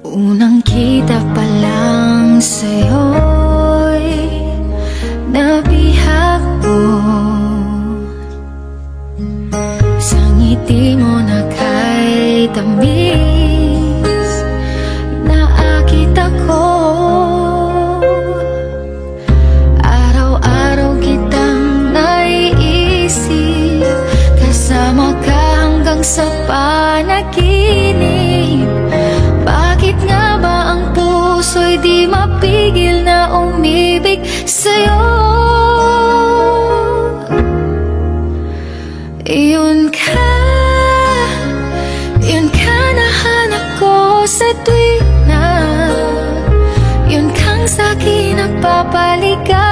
Unang kita pa lang sa'yo'y nabihag ko. Sa ngiti mo na kay tamis, naakit ako. Araw-araw kitang naiisip, kasama ka hanggang sa panaginip. Bakit nga ba ang puso'y di mapigil na umibig sa'yo? Yun ka nahanap ko sa tuwing na yun kang sa'kin nagpapaligaw.